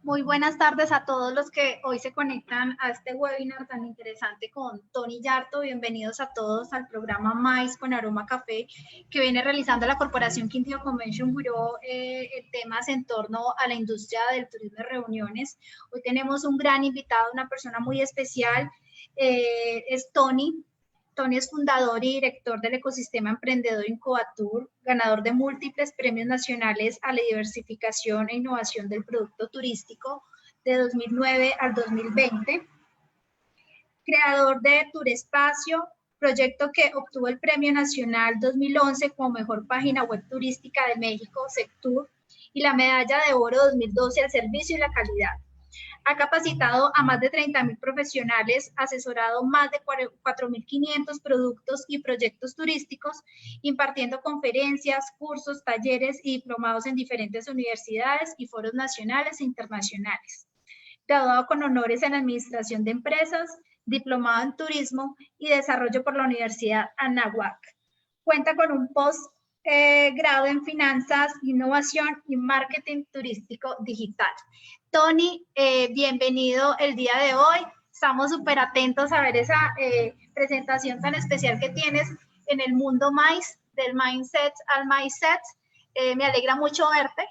Muy buenas tardes a todos los que hoy se conectan a este webinar tan interesante con Tony Yarto. Bienvenidos a todos al programa Mais con Aroma Café que viene realizando la Corporación Quindío Convention Bureau temas en torno a la industria del turismo de reuniones. Hoy tenemos un gran invitado, una persona muy especial, es Tony. Tony es fundador y director del ecosistema emprendedor Incubatur, ganador de múltiples premios nacionales a la diversificación e innovación del producto turístico de 2009 al 2020, creador de Turespacio, proyecto que obtuvo el Premio Nacional 2011 como Mejor Página Web Turística de México, Sectur, y la Medalla de Oro 2012 al Servicio y la Calidad. Ha capacitado a más de 30.000 profesionales, asesorado más de 4.500 productos y proyectos turísticos, impartiendo conferencias, cursos, talleres y diplomados en diferentes universidades y foros nacionales e internacionales. Graduado con honores en Administración de Empresas, diplomado en Turismo y Desarrollo por la Universidad Anáhuac. Cuenta con un grado en Finanzas, Innovación y Marketing Turístico Digital. Tony, bienvenido el día de hoy. Estamos súper atentos a ver esa presentación tan especial que tienes en el mundo MICE, del Mindset al Mindset. Me alegra mucho verte.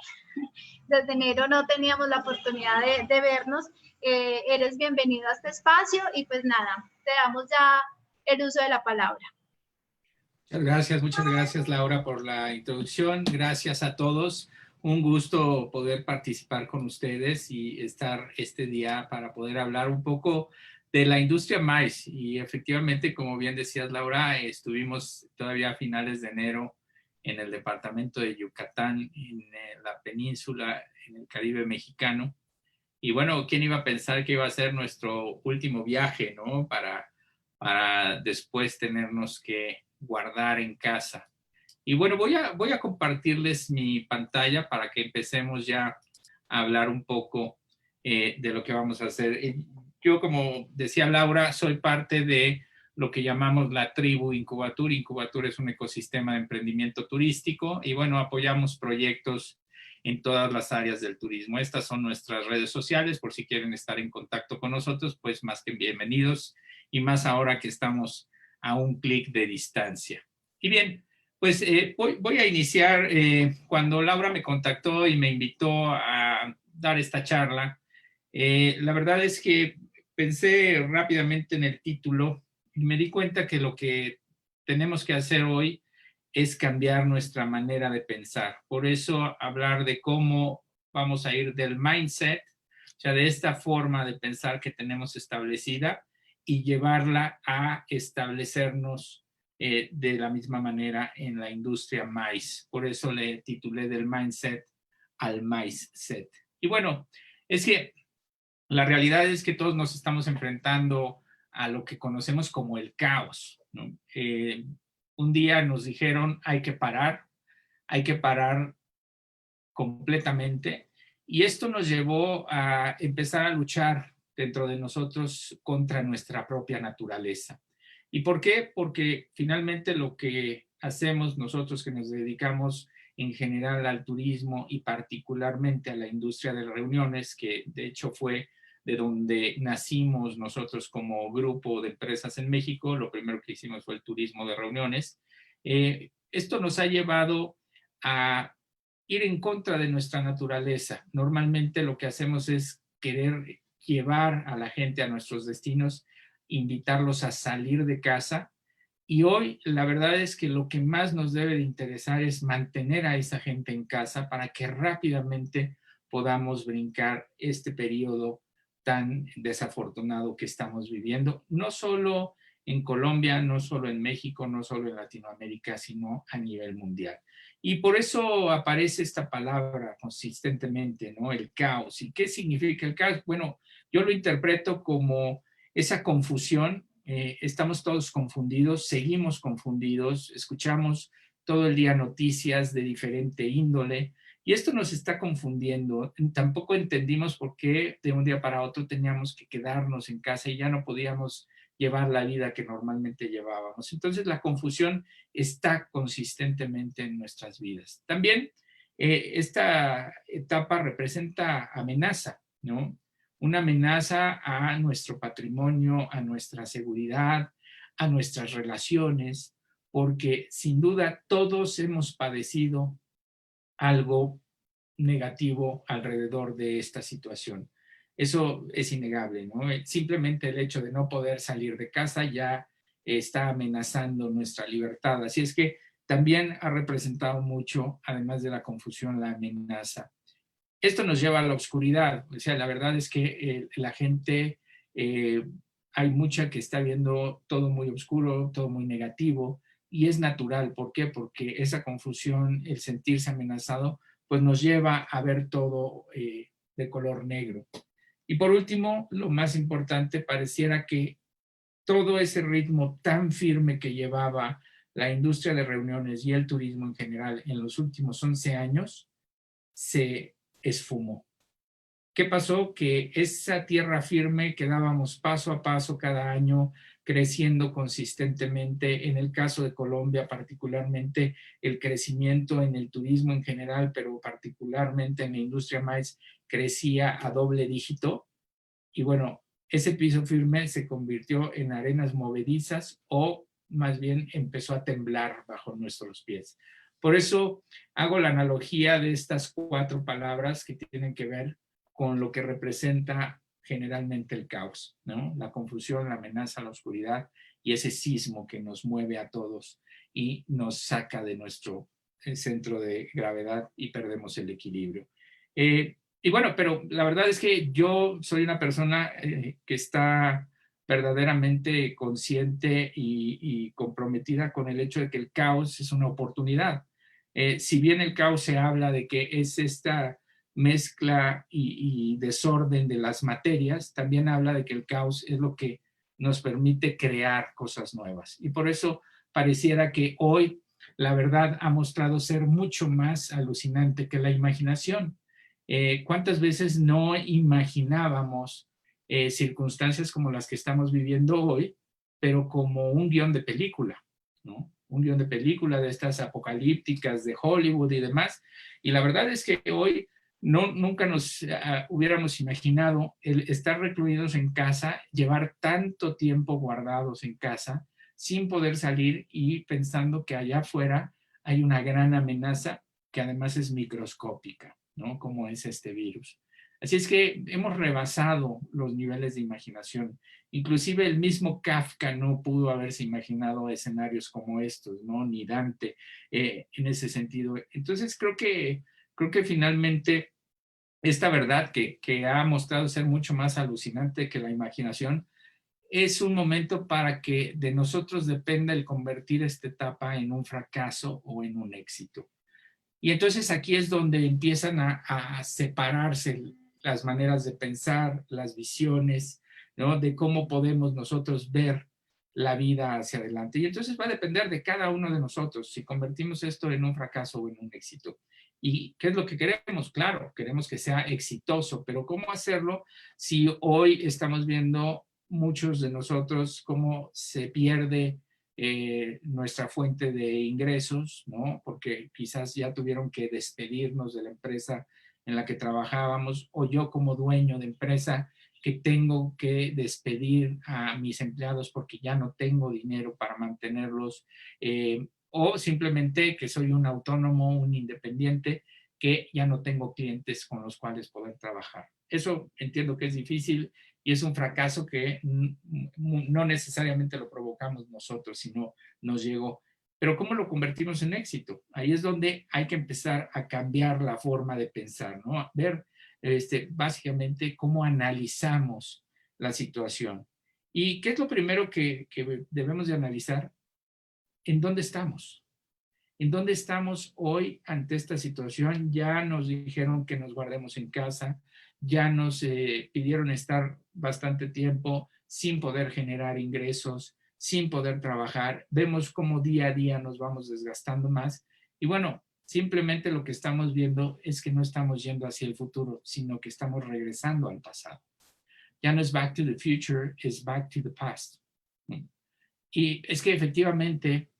Desde enero no teníamos la oportunidad de vernos. Eres bienvenido a este espacio y pues nada, te damos ya el uso de la palabra. Muchas gracias Laura por la introducción. Gracias a todos. Un gusto poder participar con ustedes y estar este día para poder hablar un poco de la industria MICE. Y efectivamente, como bien decías Laura, estuvimos todavía a finales de enero en el departamento de Yucatán, en la península, en el Caribe mexicano. Y bueno, ¿quién iba a pensar que iba a ser nuestro último viaje, ¿no? Para después tenernos que guardar en casa. Y bueno, voy a compartirles mi pantalla para que empecemos ya a hablar un poco de lo que vamos a hacer. Yo, como decía Laura, soy parte de lo que llamamos la tribu Incubatur. Incubatur es un ecosistema de emprendimiento turístico y bueno, apoyamos proyectos en todas las áreas del turismo. Estas son nuestras redes sociales, por si quieren estar en contacto con nosotros, pues más que bienvenidos, y más ahora que estamos a un clic de distancia. Y bien, pues voy a iniciar. Cuando Laura me contactó y me invitó a dar esta charla, la verdad es que pensé rápidamente en el título y me di cuenta que lo que tenemos que hacer hoy es cambiar nuestra manera de pensar. Por eso hablar de cómo vamos a ir del mindset, o sea, de esta forma de pensar que tenemos establecida, y llevarla a establecernos de la misma manera en la industria MICE. Por eso le titulé del mindset al MICE-set. Y bueno, es que la realidad es que todos nos estamos enfrentando a lo que conocemos como el caos, ¿no? Un día nos dijeron hay que parar completamente, y esto nos llevó a empezar a luchar dentro de nosotros contra nuestra propia naturaleza. ¿Y por qué? Porque finalmente lo que hacemos nosotros, que nos dedicamos en general al turismo y particularmente a la industria de reuniones, que de hecho fue de donde nacimos nosotros como grupo de empresas en México, lo primero que hicimos fue el turismo de reuniones. Esto nos ha llevado a ir en contra de nuestra naturaleza. Normalmente lo que hacemos es querer llevar a la gente a nuestros destinos, invitarlos a salir de casa, y hoy la verdad es que lo que más nos debe de interesar es mantener a esa gente en casa para que rápidamente podamos brincar este periodo tan desafortunado que estamos viviendo, no solo en Colombia, no solo en México, no solo en Latinoamérica, sino a nivel mundial. Y por eso aparece esta palabra consistentemente, ¿no? El caos. ¿Y qué significa el caos? Bueno, yo lo interpreto como esa confusión. Estamos todos confundidos, seguimos confundidos, escuchamos todo el día noticias de diferente índole, y esto nos está confundiendo. Tampoco entendimos por qué de un día para otro teníamos que quedarnos en casa y ya no podíamos llevar la vida que normalmente llevábamos. Entonces la confusión está consistentemente en nuestras vidas. También esta etapa representa amenaza, ¿no? Una amenaza a nuestro patrimonio, a nuestra seguridad, a nuestras relaciones, porque sin duda todos hemos padecido algo negativo alrededor de esta situación. Eso es innegable, ¿no? Simplemente el hecho de no poder salir de casa ya está amenazando nuestra libertad. Así es que también ha representado mucho, además de la confusión, la amenaza. Esto nos lleva a la oscuridad. O sea, la verdad es que la gente, hay mucha que está viendo todo muy oscuro, todo muy negativo, y es natural. ¿Por qué? Porque esa confusión, el sentirse amenazado, pues nos lleva a ver todo de color negro. Y por último, lo más importante, pareciera que todo ese ritmo tan firme que llevaba la industria de reuniones y el turismo en general en los últimos 11 años se esfumó. ¿Qué pasó? Que esa tierra firme que dábamos paso a paso cada año, creciendo consistentemente, en el caso de Colombia particularmente, el crecimiento en el turismo en general, pero particularmente en la industria maíz, crecía a doble dígito. Y bueno, ese piso firme se convirtió en arenas movedizas o más bien empezó a temblar bajo nuestros pies. Por eso hago la analogía de estas 4 palabras que tienen que ver con lo que representa generalmente el caos, ¿no? La confusión, la amenaza, la oscuridad y ese sismo que nos mueve a todos y nos saca de nuestro centro de gravedad y perdemos el equilibrio. Y bueno, pero la verdad es que yo soy una persona que está verdaderamente consciente y comprometida con el hecho de que el caos es una oportunidad. Si bien el caos se habla de que es esta mezcla y desorden de las materias, también habla de que el caos es lo que nos permite crear cosas nuevas. Y por eso pareciera que hoy la verdad ha mostrado ser mucho más alucinante que la imaginación. ¿Cuántas veces no imaginábamos circunstancias como las que estamos viviendo hoy, pero como un guión de película, ¿no? Un guión de película de estas apocalípticas de Hollywood y demás. Y la verdad es que hoy nunca nos hubiéramos imaginado el estar recluidos en casa, llevar tanto tiempo guardados en casa, sin poder salir y pensando que allá afuera hay una gran amenaza que además es microscópica, ¿no? Como es este virus. Así es que hemos rebasado los niveles de imaginación. Inclusive el mismo Kafka no pudo haberse imaginado escenarios como estos, ¿no? Ni Dante en ese sentido. Entonces creo que finalmente esta verdad que ha mostrado ser mucho más alucinante que la imaginación es un momento para que de nosotros dependa el convertir esta etapa en un fracaso o en un éxito. Y entonces aquí es donde empiezan a separarse las maneras de pensar, las visiones, ¿no? De cómo podemos nosotros ver la vida hacia adelante. Y entonces va a depender de cada uno de nosotros si convertimos esto en un fracaso o en un éxito. ¿Y qué es lo que queremos? Claro, queremos que sea exitoso, pero ¿cómo hacerlo si hoy estamos viendo muchos de nosotros cómo se pierde nuestra fuente de ingresos, ¿no? Porque quizás ya tuvieron que despedirnos de la empresa en la que trabajábamos, o yo como dueño de empresa que tengo que despedir a mis empleados porque ya no tengo dinero para mantenerlos, o simplemente que soy un autónomo, un independiente, que ya no tengo clientes con los cuales poder trabajar. Eso entiendo que es difícil y es un fracaso que no necesariamente lo provocamos nosotros, sino nos llegó. Pero ¿cómo lo convertimos en éxito? Ahí es donde hay que empezar a cambiar la forma de pensar, ¿no? A ver básicamente cómo analizamos la situación. ¿Y qué es lo primero que debemos de analizar? ¿En dónde estamos? ¿En dónde estamos hoy ante esta situación? Ya nos dijeron que nos guardemos en casa, ya nos pidieron estar bastante tiempo sin poder generar ingresos, sin poder trabajar. Vemos cómo día a día nos vamos desgastando más. Y bueno, simplemente lo que estamos viendo es que no estamos yendo hacia el futuro, sino que estamos regresando al pasado. Ya no es back to the future, es back to the past. Y es que efectivamente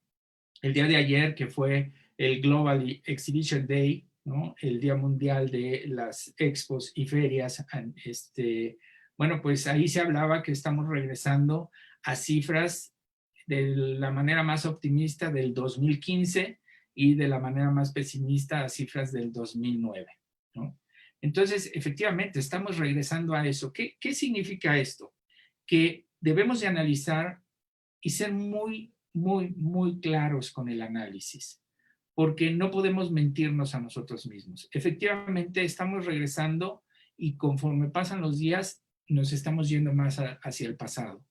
el día de ayer, que fue el Global Exhibition Day, ¿no? El Día Mundial de las Expos y Ferias, bueno, pues ahí se hablaba que estamos regresando a cifras de la manera más optimista del 2015 y de la manera más pesimista a cifras del 2009, ¿no? Entonces, efectivamente, estamos regresando a eso. ¿Qué significa esto? Que debemos de analizar y ser muy, muy, muy claros con el análisis, porque no podemos mentirnos a nosotros mismos. Efectivamente, estamos regresando y conforme pasan los días, nos estamos yendo más hacia el pasado.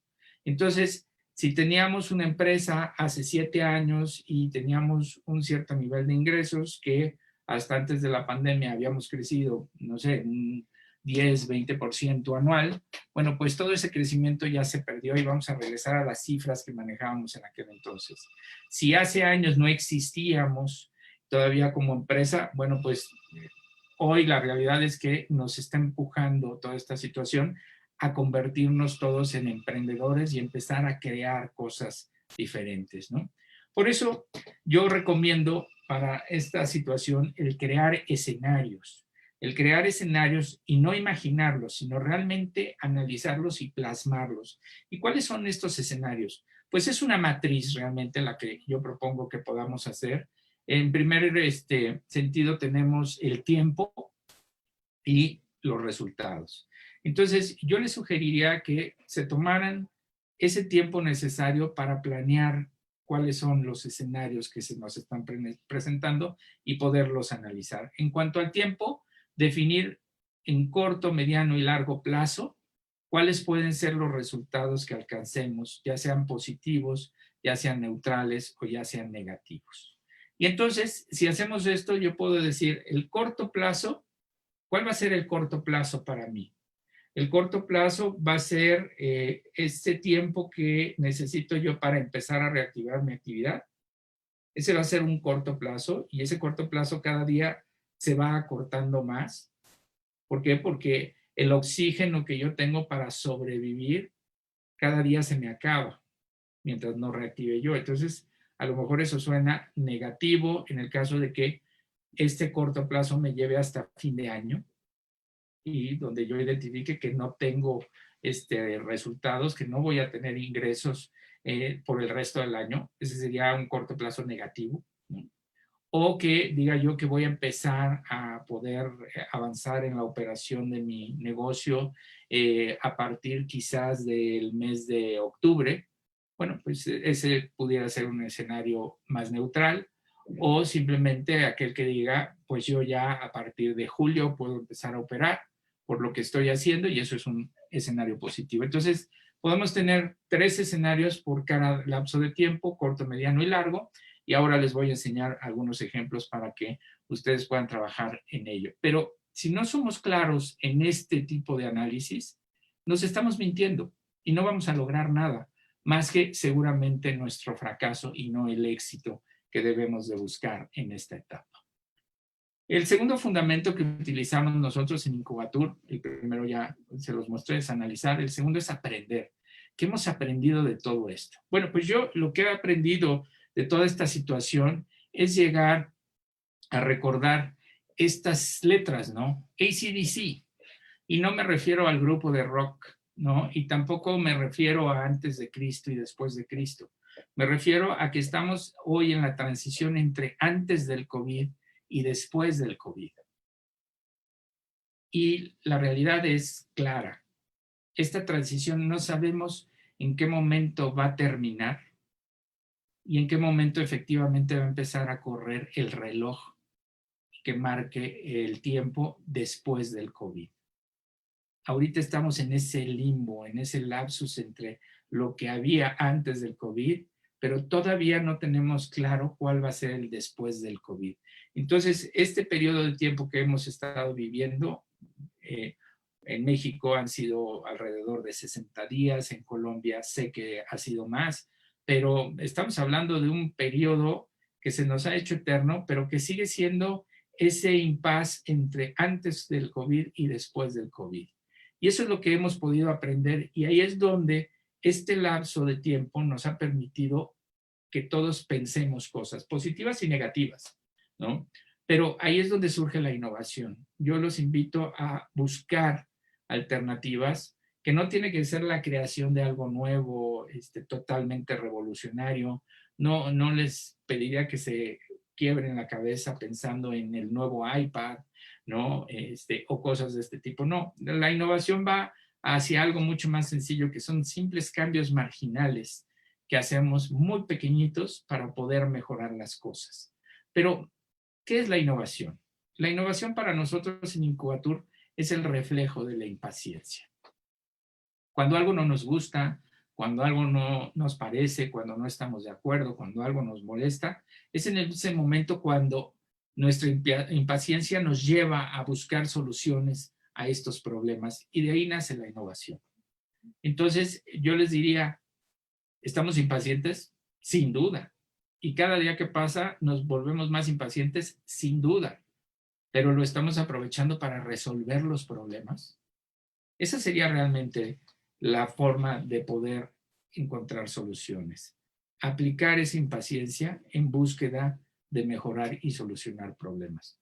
Entonces, si teníamos una empresa hace 7 años y teníamos un cierto nivel de ingresos que hasta antes de la pandemia habíamos crecido, no sé, un 10, 20% anual, bueno, pues todo ese crecimiento ya se perdió y vamos a regresar a las cifras que manejábamos en aquel entonces. Si hace años no existíamos todavía como empresa, bueno, pues hoy la realidad es que nos está empujando toda esta situación a convertirnos todos en emprendedores y empezar a crear cosas diferentes, ¿no? Por eso yo recomiendo para esta situación el crear escenarios y no imaginarlos, sino realmente analizarlos y plasmarlos. ¿Y cuáles son estos escenarios? Pues es una matriz realmente la que yo propongo que podamos hacer. En primer sentido tenemos el tiempo y los resultados. Entonces, yo les sugeriría que se tomaran ese tiempo necesario para planear cuáles son los escenarios que se nos están presentando y poderlos analizar. En cuanto al tiempo, definir en corto, mediano y largo plazo cuáles pueden ser los resultados que alcancemos, ya sean positivos, ya sean neutrales o ya sean negativos. Y entonces, si hacemos esto, yo puedo decir el corto plazo. ¿Cuál va a ser el corto plazo para mí? El corto plazo va a ser este tiempo que necesito yo para empezar a reactivar mi actividad. Ese va a ser un corto plazo y ese corto plazo cada día se va acortando más. ¿Por qué? Porque el oxígeno que yo tengo para sobrevivir cada día se me acaba mientras no reactive yo. Entonces, a lo mejor eso suena negativo en el caso de que este corto plazo me lleve hasta fin de año y donde yo identifique que no tengo resultados, que no voy a tener ingresos por el resto del año. Ese sería un corto plazo negativo, ¿no? O que diga yo que voy a empezar a poder avanzar en la operación de mi negocio a partir quizás del mes de octubre. Bueno, pues ese pudiera ser un escenario más neutral, o simplemente aquel que diga, pues yo ya a partir de julio puedo empezar a operar por lo que estoy haciendo, y eso es un escenario positivo. Entonces, podemos tener 3 escenarios por cada lapso de tiempo, corto, mediano y largo, y ahora les voy a enseñar algunos ejemplos para que ustedes puedan trabajar en ello. Pero si no somos claros en este tipo de análisis, nos estamos mintiendo y no vamos a lograr nada, más que seguramente nuestro fracaso y no el éxito que debemos de buscar en esta etapa. El segundo fundamento que utilizamos nosotros en Incubatur, el primero ya se los mostré, es analizar. El segundo es aprender. ¿Qué hemos aprendido de todo esto? Bueno, pues yo lo que he aprendido de toda esta situación es llegar a recordar estas letras, ¿no? AC/DC. Y no me refiero al grupo de rock, ¿no? Y tampoco me refiero a antes de Cristo y después de Cristo. Me refiero a que estamos hoy en la transición entre antes del COVID y después del COVID. Y la realidad es clara. Esta transición no sabemos en qué momento va a terminar y en qué momento efectivamente va a empezar a correr el reloj que marque el tiempo después del COVID. Ahorita estamos en ese limbo, en ese lapsus entre lo que había antes del COVID, pero todavía no tenemos claro cuál va a ser el después del COVID. Entonces, este periodo de tiempo que hemos estado viviendo, en México han sido alrededor de 60 días, en Colombia sé que ha sido más, pero estamos hablando de un periodo que se nos ha hecho eterno, pero que sigue siendo ese impasse entre antes del COVID y después del COVID. Y eso es lo que hemos podido aprender, y ahí es donde este lapso de tiempo nos ha permitido que todos pensemos cosas positivas y negativas, ¿no? Pero ahí es donde surge la innovación. Yo los invito a buscar alternativas que no tiene que ser la creación de algo nuevo, totalmente revolucionario. No les pediría que se quiebren la cabeza pensando en el nuevo iPad, ¿no? O cosas de este tipo. No, la innovación va hacia algo mucho más sencillo, que son simples cambios marginales que hacemos muy pequeñitos para poder mejorar las cosas. Pero, ¿qué es la innovación? La innovación para nosotros en Incubatur es el reflejo de la impaciencia. Cuando algo no nos gusta, cuando algo no nos parece, cuando no estamos de acuerdo, cuando algo nos molesta, es en ese momento cuando nuestra impaciencia nos lleva a buscar soluciones a estos problemas y de ahí nace la innovación. Entonces, yo les diría, ¿estamos impacientes? Sin duda. Y cada día que pasa nos volvemos más impacientes, sin duda. Pero ¿lo estamos aprovechando para resolver los problemas? Esa sería realmente la forma de poder encontrar soluciones. Aplicar esa impaciencia en búsqueda de mejorar y solucionar problemas.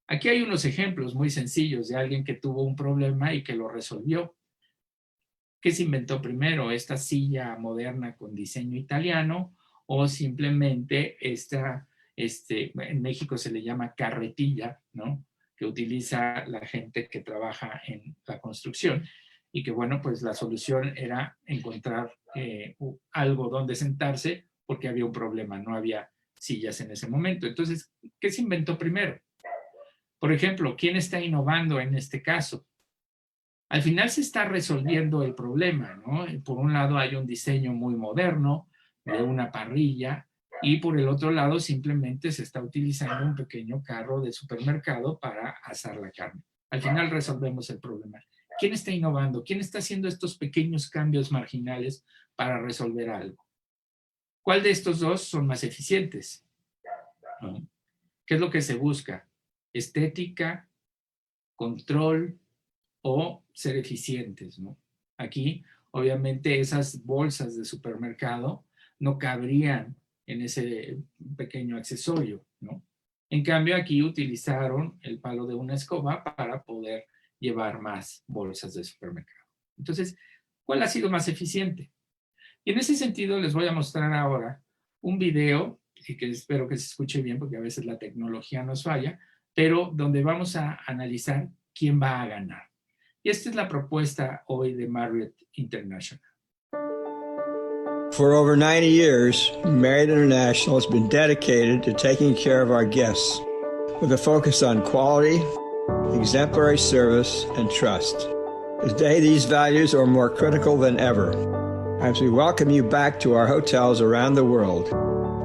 Aquí hay unos ejemplos muy sencillos de alguien que tuvo un problema y que lo resolvió. ¿Qué se inventó primero? ¿Esta silla moderna con diseño italiano o simplemente en México se le llama carretilla, ¿no? Que utiliza la gente que trabaja en la construcción y que, bueno, pues la solución era encontrar algo donde sentarse porque había un problema, no había sillas en ese momento. Entonces, ¿qué se inventó primero? Por ejemplo, ¿quién está innovando en este caso? Al final se está resolviendo el problema, ¿no? Por un lado hay un diseño muy moderno de una parrilla y por el otro lado simplemente se está utilizando un pequeño carro de supermercado para asar la carne. Al final resolvemos el problema. ¿Quién está innovando? ¿Quién está haciendo estos pequeños cambios marginales para resolver algo? ¿Cuál de estos dos son más eficientes? ¿No? ¿Qué es lo que se busca? Estética, control, o ser eficientes, ¿no? Aquí, obviamente, esas bolsas de supermercado no cabrían en ese pequeño accesorio, ¿no? En cambio, aquí utilizaron el palo de una escoba para poder llevar más bolsas de supermercado. Entonces, ¿cuál ha sido más eficiente? Y en ese sentido, les voy a mostrar ahora un video, que espero que se escuche bien, porque a veces la tecnología nos falla, pero donde vamos a analizar quién va a ganar. Y esta es la propuesta hoy de Marriott International. For over 90 years, Marriott International has been dedicated to taking care of our guests with a focus on quality, exemplary service, and trust. Today, these values are more critical than ever. As we welcome you back to our hotels around the world,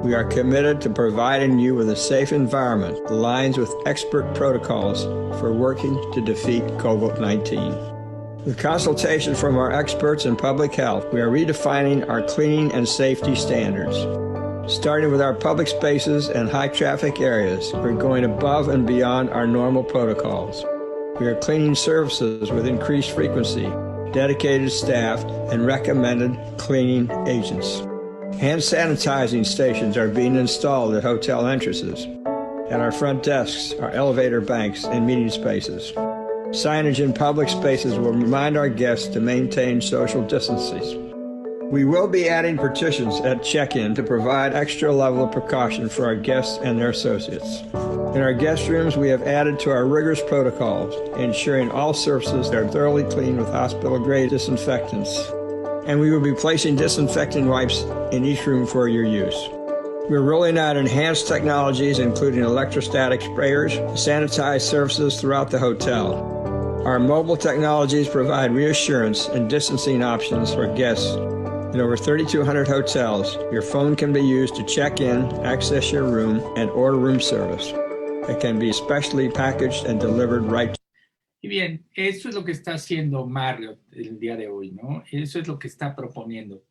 we are committed to providing you with a safe environment that aligns with expert protocols for working to defeat COVID-19. With consultation from our experts in public health, we are redefining our cleaning and safety standards. Starting with our public spaces and high traffic areas, we're going above and beyond our normal protocols. We are cleaning surfaces with increased frequency, dedicated staff, and recommended cleaning agents. Hand sanitizing stations are being installed at hotel entrances, at our front desks, our elevator banks, and meeting spaces. Signage in public spaces will remind our guests to maintain social distances. We will be adding partitions at check-in to provide extra level of precaution for our guests and their associates. In our guest rooms, we have added to our rigorous protocols, ensuring all surfaces are thoroughly cleaned with hospital-grade disinfectants. And we will be placing disinfecting wipes in each room for your use. We're rolling out enhanced technologies, including electrostatic sprayers, to sanitize surfaces throughout the hotel. Our mobile technologies provide reassurance and distancing options for guests. In over 3,200 hotels, your phone can be used to check in, access your room, and order room service. It can be specially packaged and delivered right to Y bien, eso es lo que está haciendo Marriott el día de hoy, ¿no? Eso es lo que está proponiendo.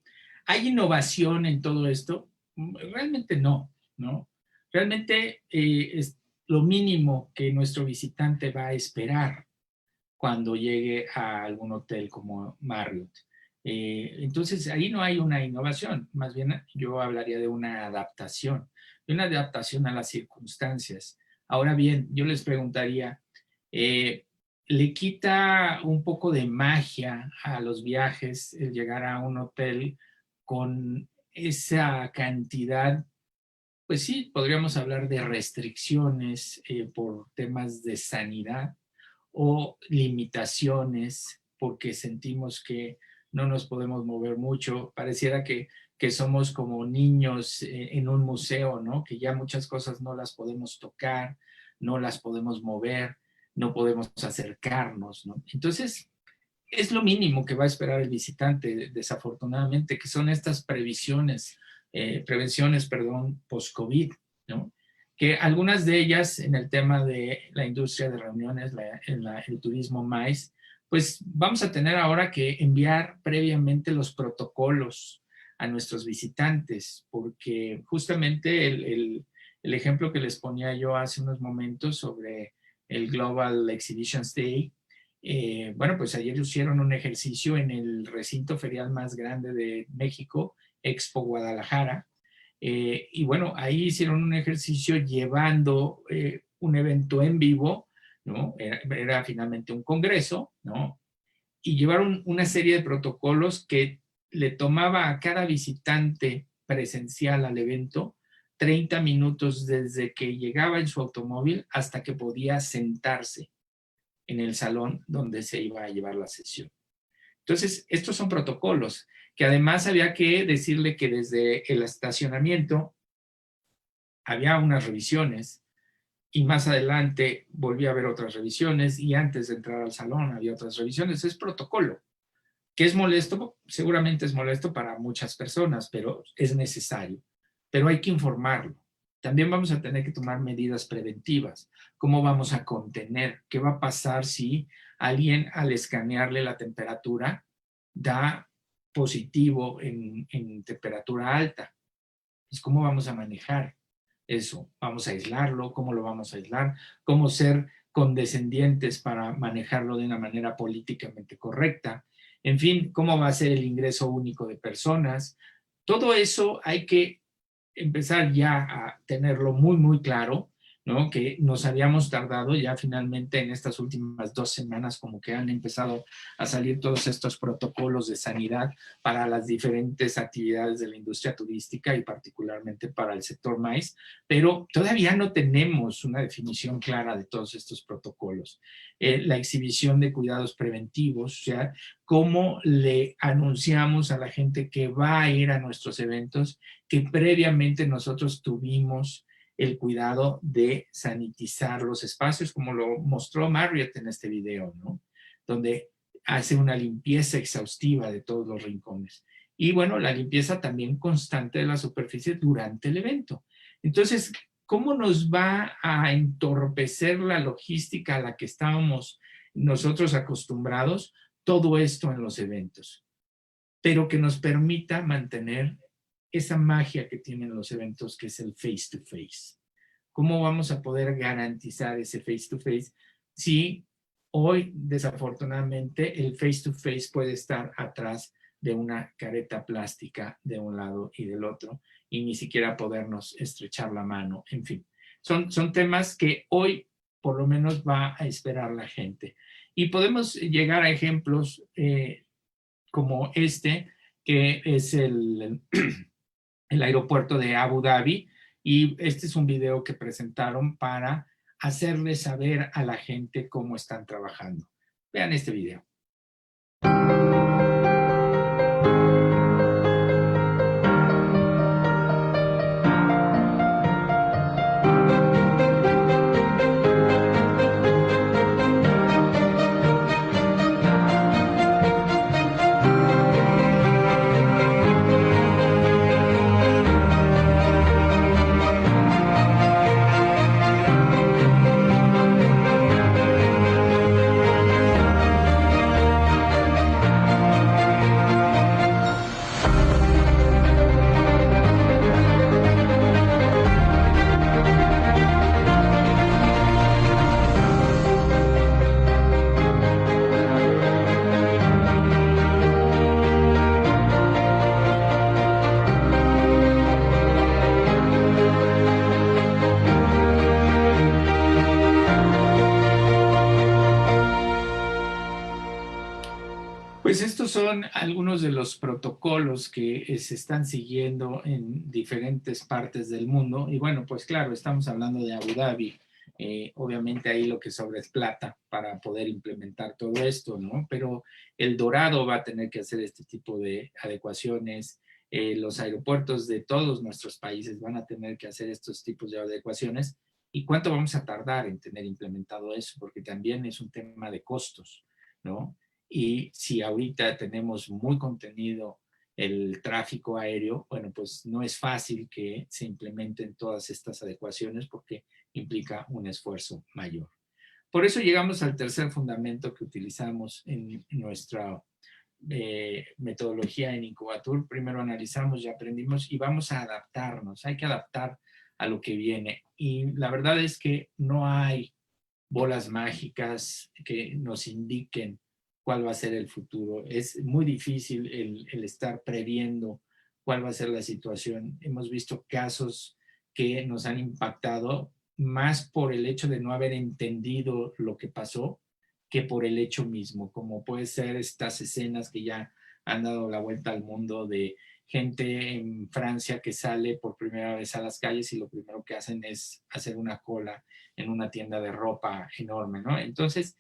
¿Hay innovación en todo esto? Realmente no, ¿no? Realmente es lo mínimo que nuestro visitante va a esperar cuando llegue a algún hotel como Marriott. Entonces, ahí no hay una innovación, más bien yo hablaría de una adaptación a las circunstancias, Ahora bien, yo les preguntaría, ¿le quita un poco de magia a los viajes el llegar a un hotel con esa cantidad? Pues sí, podríamos hablar de restricciones por temas de sanidad o limitaciones porque sentimos que no nos podemos mover mucho. Pareciera que somos como niños en un museo, ¿no? Que ya muchas cosas no las podemos tocar, no las podemos mover, no podemos acercarnos, ¿no? Entonces, es lo mínimo que va a esperar el visitante, desafortunadamente, que son estas prevenciones, post-COVID, ¿no? Que algunas de ellas en el tema de la industria de reuniones, el turismo MICE, pues vamos a tener ahora que enviar previamente los protocolos a nuestros visitantes, porque justamente el ejemplo que les ponía yo hace unos momentos sobre el Global Exhibitions Day, bueno, pues ayer hicieron un ejercicio en el recinto ferial más grande de México, Expo Guadalajara, y bueno, ahí hicieron un ejercicio llevando un evento en vivo, ¿no? Era finalmente un congreso, ¿no? Y llevaron una serie de protocolos que le tomaba a cada visitante presencial al evento 30 minutos desde que llegaba en su automóvil hasta que podía sentarse en el salón donde se iba a llevar la sesión. Entonces, estos son protocolos que además había que decirle que desde el estacionamiento había unas revisiones y más adelante volvía a haber otras revisiones y antes de entrar al salón había otras revisiones. Es protocolo. ¿Que es molesto? Seguramente es molesto para muchas personas, pero es necesario. Pero hay que informarlo. También vamos a tener que tomar medidas preventivas. ¿Cómo vamos a contener? ¿Qué va a pasar si alguien al escanearle la temperatura da positivo en temperatura alta? Pues, ¿cómo vamos a manejar eso? ¿Vamos a aislarlo? ¿Cómo lo vamos a aislar? ¿Cómo ser condescendientes para manejarlo de una manera políticamente correcta? En fin, ¿cómo va a ser el ingreso único de personas? Todo eso hay que empezar ya a tenerlo muy, muy claro, ¿no? Que nos habíamos tardado ya finalmente en estas últimas 2 semanas, como que han empezado a salir todos estos protocolos de sanidad para las diferentes actividades de la industria turística y particularmente para el sector MICE, pero todavía no tenemos una definición clara de todos estos protocolos. La exhibición de cuidados preventivos, o sea, cómo le anunciamos a la gente que va a ir a nuestros eventos que previamente nosotros tuvimos el cuidado de sanitizar los espacios, como lo mostró Marriott en este video, ¿no? Donde hace una limpieza exhaustiva de todos los rincones. Y bueno, la limpieza también constante de la superficie durante el evento. Entonces, ¿cómo nos va a entorpecer la logística a la que estábamos nosotros acostumbrados? Todo esto en los eventos, pero que nos permita mantener esa magia que tienen los eventos, que es el face to face. ¿Cómo vamos a poder garantizar ese face to face si hoy, desafortunadamente, el face to face puede estar atrás de una careta plástica de un lado y del otro y ni siquiera podernos estrechar la mano? En fin, son temas que hoy por lo menos va a esperar la gente. Y podemos llegar a ejemplos como este, que es el aeropuerto de Abu Dhabi, y este es un video que presentaron para hacerle saber a la gente cómo están trabajando. Vean este video. Pues estos son algunos de los protocolos que se están siguiendo en diferentes partes del mundo. Y bueno, pues claro, estamos hablando de Abu Dhabi. Obviamente ahí lo que sobra es plata para poder implementar todo esto, ¿no? Pero El Dorado va a tener que hacer este tipo de adecuaciones. Los aeropuertos de todos nuestros países van a tener que hacer estos tipos de adecuaciones. ¿Y cuánto vamos a tardar en tener implementado eso? Porque también es un tema de costos, ¿no? Y si ahorita tenemos muy contenido el tráfico aéreo, bueno, pues no es fácil que se implementen todas estas adecuaciones porque implica un esfuerzo mayor. Por eso llegamos al tercer fundamento que utilizamos en nuestra metodología en Incubatur. Primero analizamos y aprendimos y vamos a adaptarnos. Hay que adaptar a lo que viene. Y la verdad es que no hay bolas mágicas que nos indiquen cuál va a ser el futuro. Es muy difícil el estar previendo cuál va a ser la situación. Hemos visto casos que nos han impactado más por el hecho de no haber entendido lo que pasó que por el hecho mismo, como puede ser estas escenas que ya han dado la vuelta al mundo de gente en Francia que sale por primera vez a las calles y lo primero que hacen es hacer una cola en una tienda de ropa enorme, ¿no? Entonces,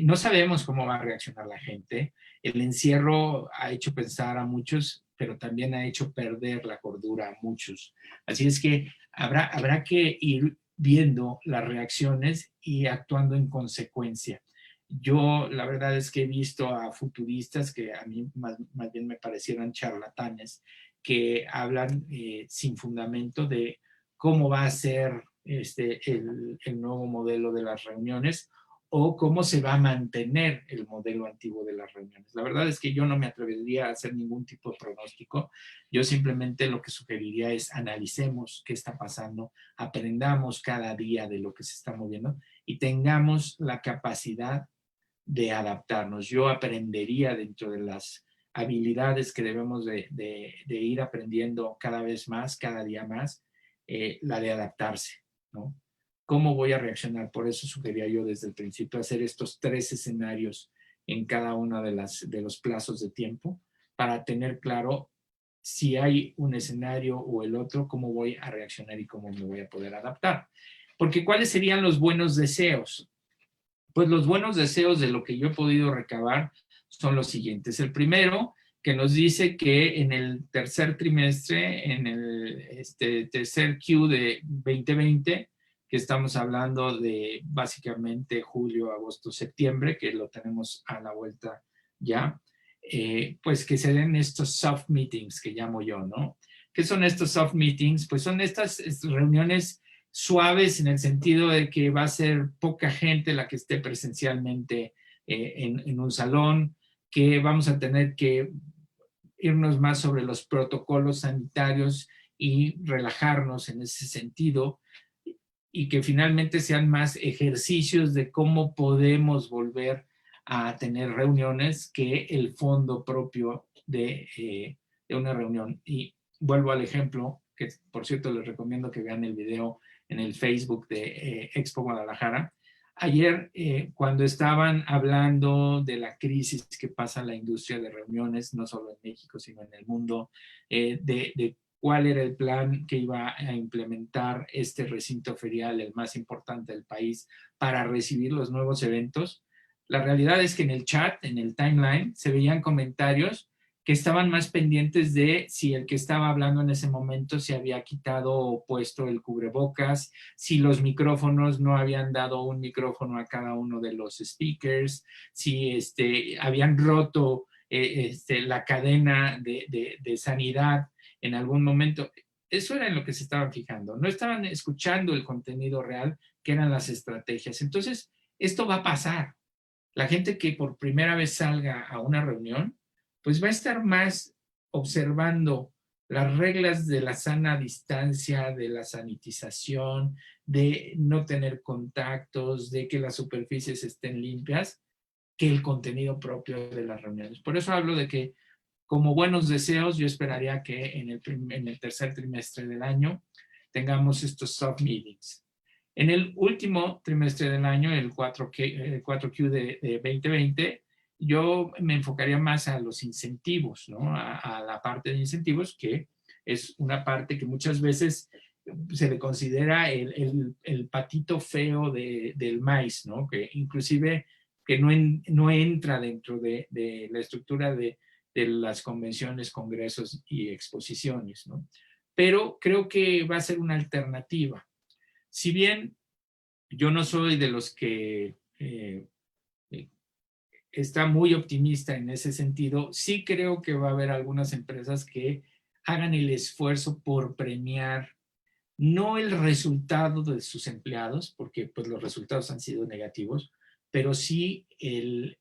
no sabemos cómo va a reaccionar la gente. El encierro ha hecho pensar a muchos, pero también ha hecho perder la cordura a muchos. Así es que habrá que ir viendo las reacciones y actuando en consecuencia. Yo la verdad es que he visto a futuristas que a mí más bien me parecieron charlatanes, que hablan sin fundamento de cómo va a ser el nuevo modelo de las reuniones o cómo se va a mantener el modelo antiguo de las reuniones. La verdad es que yo no me atrevería a hacer ningún tipo de pronóstico. Yo simplemente lo que sugeriría es analicemos qué está pasando, aprendamos cada día de lo que se está moviendo y tengamos la capacidad de adaptarnos. Yo aprendería dentro de las habilidades que debemos de ir aprendiendo cada vez más, cada día más, la de adaptarse, ¿no? ¿Cómo voy a reaccionar? Por eso sugería yo desde el principio hacer estos 3 escenarios en cada uno de los plazos de tiempo para tener claro si hay un escenario o el otro, cómo voy a reaccionar y cómo me voy a poder adaptar. Porque ¿cuáles serían los buenos deseos? Pues los buenos deseos de lo que yo he podido recabar son los siguientes. El primero, que nos dice que en el tercer trimestre, en el tercer Q de 2020, que estamos hablando de básicamente julio, agosto, septiembre, que lo tenemos a la vuelta ya, pues que se den estos soft meetings que llamo yo, ¿no? ¿Qué son estos soft meetings? Pues son estas reuniones suaves en el sentido de que va a ser poca gente la que esté presencialmente en un salón, que vamos a tener que irnos más sobre los protocolos sanitarios y relajarnos en ese sentido, y que finalmente sean más ejercicios de cómo podemos volver a tener reuniones que el fondo propio de una reunión. Y vuelvo al ejemplo, que por cierto les recomiendo que vean el video en el Facebook de Expo Guadalajara. Ayer, cuando estaban hablando de la crisis que pasa en la industria de reuniones, no solo en México, sino en el mundo, de cuál era el plan que iba a implementar este recinto ferial, el más importante del país, para recibir los nuevos eventos, la realidad es que en el chat, en el timeline, se veían comentarios que estaban más pendientes de si el que estaba hablando en ese momento se había quitado o puesto el cubrebocas, si los micrófonos no habían dado un micrófono a cada uno de los speakers, si habían roto la cadena de sanidad en algún momento. Eso era en lo que se estaban fijando. No estaban escuchando el contenido real, que eran las estrategias. Entonces, esto va a pasar. La gente que por primera vez salga a una reunión, pues va a estar más observando las reglas de la sana distancia, de la sanitización, de no tener contactos, de que las superficies estén limpias, que el contenido propio de las reuniones. Por eso hablo de que como buenos deseos, yo esperaría que en el tercer trimestre del año tengamos estos soft meetings. En el último trimestre del año, el 4Q de 2020, yo me enfocaría más a los incentivos, ¿no? A la parte de incentivos, que es una parte que muchas veces se le considera el patito feo del maíz, ¿no? Que inclusive que no entra dentro de la estructura de las convenciones, congresos y exposiciones, ¿no? Pero creo que va a ser una alternativa. Si bien yo no soy de los que está muy optimista en ese sentido, sí creo que va a haber algunas empresas que hagan el esfuerzo por premiar no el resultado de sus empleados, porque pues los resultados han sido negativos, pero sí el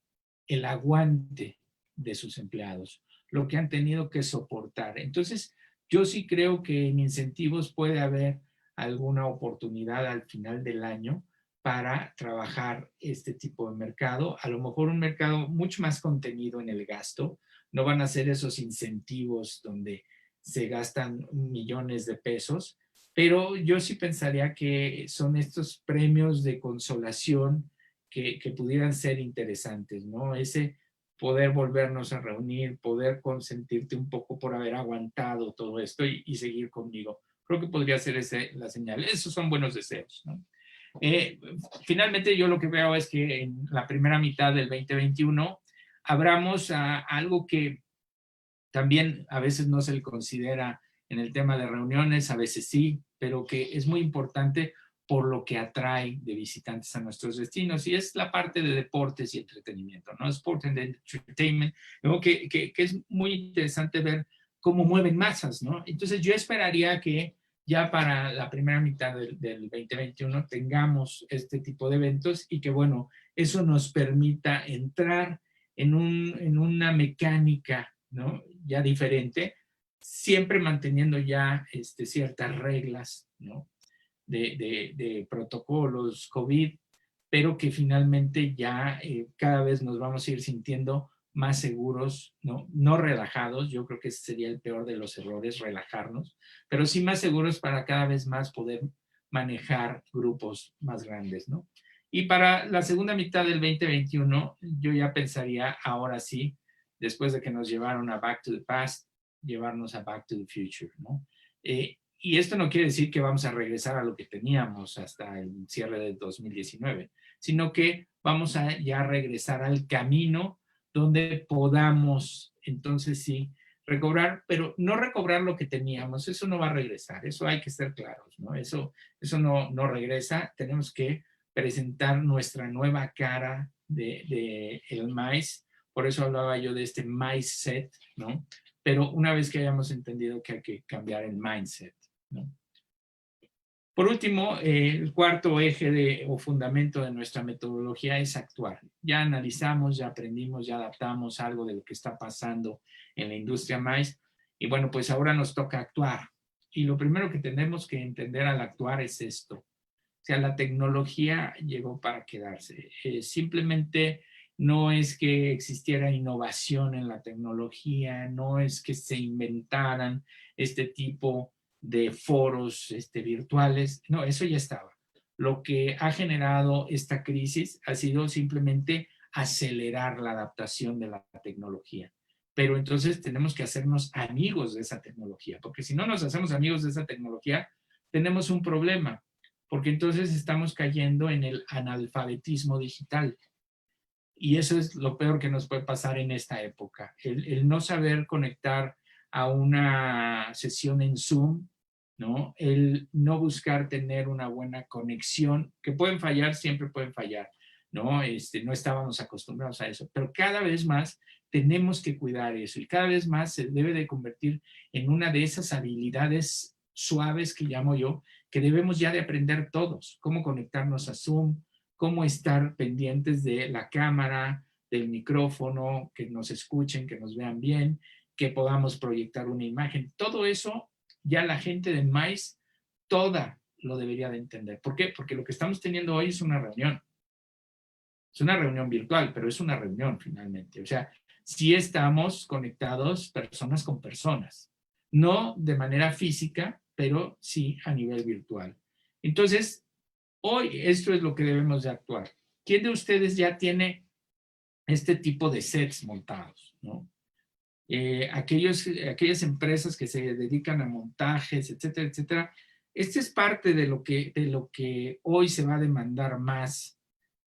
aguante de sus empleados, lo que han tenido que soportar. Entonces, yo sí creo que en incentivos puede haber alguna oportunidad al final del año para trabajar este tipo de mercado, a lo mejor un mercado mucho más contenido en el gasto, no van a ser esos incentivos donde se gastan millones de pesos, pero yo sí pensaría que son estos premios de consolación que pudieran ser interesantes, ¿no? Ese poder volvernos a reunir, poder consentirte un poco por haber aguantado todo esto y seguir conmigo. Creo que podría ser la señal. Esos son buenos deseos, ¿no? Finalmente, yo lo que veo es que en la primera mitad del 2021 abramos a algo que también a veces no se le considera en el tema de reuniones, a veces sí, pero que es muy importante por lo que atrae de visitantes a nuestros destinos, y es la parte de deportes y entretenimiento, ¿no? Sport and Entertainment, ¿no? Que es muy interesante ver cómo mueven masas, ¿no? Entonces yo esperaría que ya para la primera mitad del 2021 tengamos este tipo de eventos y que, bueno, eso nos permita entrar en una mecánica, ¿no? Ya diferente, siempre manteniendo ya ciertas reglas, ¿no? de protocolos COVID, pero que finalmente ya cada vez nos vamos a ir sintiendo más seguros, no relajados. Yo creo que ese sería el peor de los errores, relajarnos, pero sí más seguros para cada vez más poder manejar grupos más grandes, ¿no? Y para la segunda mitad del 2021, yo ya pensaría, ahora sí, después de que nos llevaron a Back to the Past, llevarnos a Back to the Future, ¿no? Y esto no quiere decir que vamos a regresar a lo que teníamos hasta el cierre del 2019, sino que vamos a ya regresar al camino donde podamos, entonces sí, recobrar, pero no recobrar lo que teníamos, eso no va a regresar, eso hay que ser claros, ¿no? Eso no regresa, tenemos que presentar nuestra nueva cara de el maíz, por eso hablaba yo de este mindset, ¿no? Pero una vez que hayamos entendido que hay que cambiar el mindset, ¿no? Por último, el cuarto eje o fundamento de nuestra metodología es actuar. Ya analizamos, ya aprendimos, ya adaptamos algo de lo que está pasando en la industria maíz y bueno, pues ahora nos toca actuar. Y lo primero que tenemos que entender al actuar es esto. O sea, la tecnología llegó para quedarse. Simplemente no es que existiera innovación en la tecnología, no es que se inventaran este tipo de foros virtuales. No, eso ya estaba. Lo que ha generado esta crisis ha sido simplemente acelerar la adaptación de la tecnología. Pero entonces tenemos que hacernos amigos de esa tecnología, porque si no nos hacemos amigos de esa tecnología, tenemos un problema, porque entonces estamos cayendo en el analfabetismo digital. Y eso es lo peor que nos puede pasar en esta época. El no saber conectar a una sesión en Zoom, ¿no? El no buscar tener una buena conexión, que pueden fallar, siempre pueden fallar, ¿no? No estábamos acostumbrados a eso, pero cada vez más tenemos que cuidar eso y cada vez más se debe de convertir en una de esas habilidades suaves que llamo yo, que debemos ya de aprender todos, cómo conectarnos a Zoom, cómo estar pendientes de la cámara, del micrófono, que nos escuchen, que nos vean bien, que podamos proyectar una imagen. Todo eso ya la gente de MAIS toda lo debería de entender. ¿Por qué? Porque lo que estamos teniendo hoy es una reunión. Es una reunión virtual, pero es una reunión finalmente. O sea, sí estamos conectados personas con personas. No de manera física, pero sí a nivel virtual. Entonces, hoy esto es lo que debemos de actuar. ¿Quién de ustedes ya tiene este tipo de sets montados, ¿no? Aquellas empresas que se dedican a montajes, etcétera, etcétera. Este es parte de lo que hoy se va a demandar más.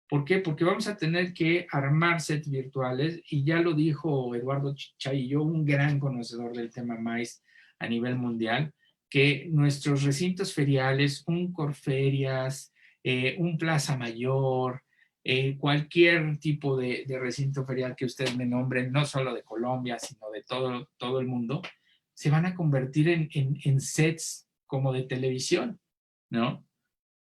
¿Por qué? Porque vamos a tener que armar sets virtuales, y ya lo dijo Eduardo Chaillo, un gran conocedor del tema MICE a nivel mundial, que nuestros recintos feriales, un Corferias, un Plaza Mayor, cualquier tipo de recinto ferial que ustedes me nombren, no solo de Colombia, sino de todo el mundo, se van a convertir en sets como de televisión, ¿no?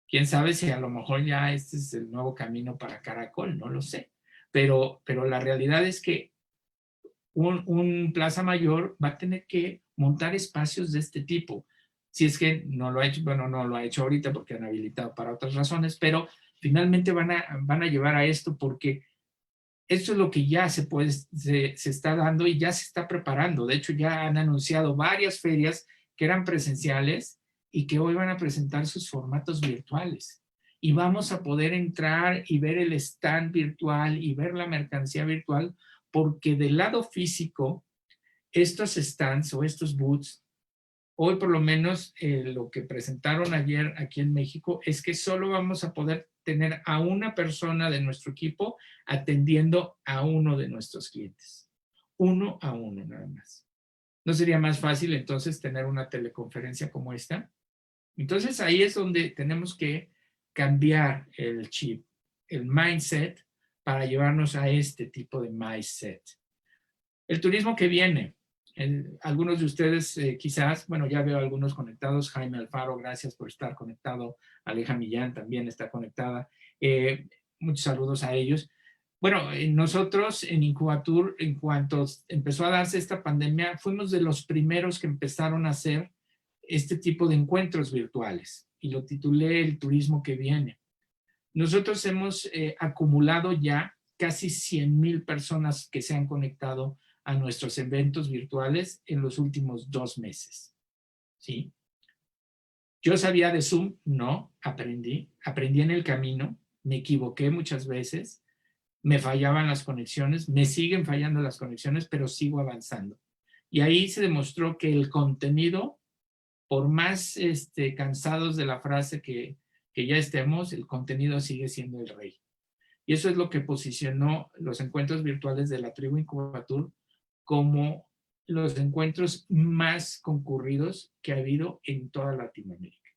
Quién sabe si a lo mejor ya este es el nuevo camino para Caracol, no lo sé. Pero la realidad es que un Plaza Mayor va a tener que montar espacios de este tipo. Si es que no lo ha hecho, bueno, no lo ha hecho ahorita porque han habilitado para otras razones, pero finalmente van a llevar a esto, porque esto es lo que ya se está dando y ya se está preparando. De hecho, ya han anunciado varias ferias que eran presenciales y que hoy van a presentar sus formatos virtuales. Y vamos a poder entrar y ver el stand virtual y ver la mercancía virtual, porque del lado físico, estos stands o estos booths, hoy por lo menos lo que presentaron ayer aquí en México es que solo vamos a poder tener a una persona de nuestro equipo atendiendo a uno de nuestros clientes. Uno a uno nada más. ¿No sería más fácil entonces tener una teleconferencia como esta? Entonces ahí es donde tenemos que cambiar el chip, el mindset, para llevarnos a este tipo de mindset. El turismo que viene. Algunos de ustedes quizás, bueno, ya veo algunos conectados. Jaime Alfaro, gracias por estar conectado. Aleja Millán también está conectada. Muchos saludos a ellos. Bueno, nosotros en Incubatur, en cuanto empezó a darse esta pandemia, fuimos de los primeros que empezaron a hacer este tipo de encuentros virtuales, y lo titulé El turismo que viene. Nosotros hemos acumulado ya casi 100,000 personas que se han conectado a nuestros eventos virtuales en los últimos 2 meses. ¿Sí? ¿Yo sabía de Zoom? No, aprendí en el camino, me equivoqué muchas veces, me fallaban las conexiones, me siguen fallando las conexiones, pero sigo avanzando. Y ahí se demostró que el contenido, por más cansados de la frase que ya estemos, el contenido sigue siendo el rey. Y eso es lo que posicionó los encuentros virtuales de la Tribu Incubatur como los encuentros más concurridos que ha habido en toda Latinoamérica.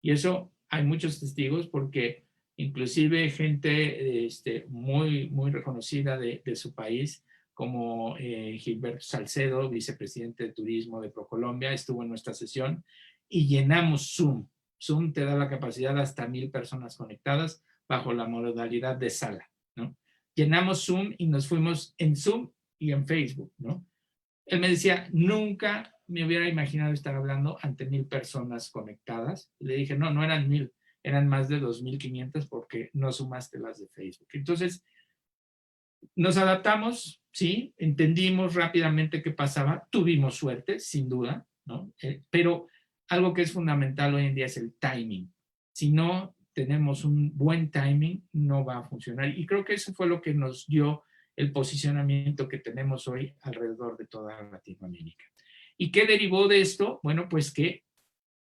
Y eso hay muchos testigos, porque inclusive gente muy, muy reconocida de su país, como Gilberto Salcedo, vicepresidente de Turismo de ProColombia, estuvo en nuestra sesión y llenamos Zoom. Zoom te da la capacidad de hasta 1,000 personas conectadas bajo la modalidad de sala, ¿no? Llenamos Zoom y nos fuimos en Zoom y en Facebook, ¿no? Él me decía, nunca me hubiera imaginado estar hablando ante 1,000 personas conectadas. Le dije, no eran 1,000, eran más de 2,500 porque no sumaste las de Facebook. Entonces, nos adaptamos, ¿sí? Entendimos rápidamente qué pasaba, tuvimos suerte, sin duda, ¿no? Pero algo que es fundamental hoy en día es el timing. Si no tenemos un buen timing, no va a funcionar. Y creo que eso fue lo que nos dio el posicionamiento que tenemos hoy alrededor de toda Latinoamérica. ¿Y qué derivó de esto? Bueno, pues que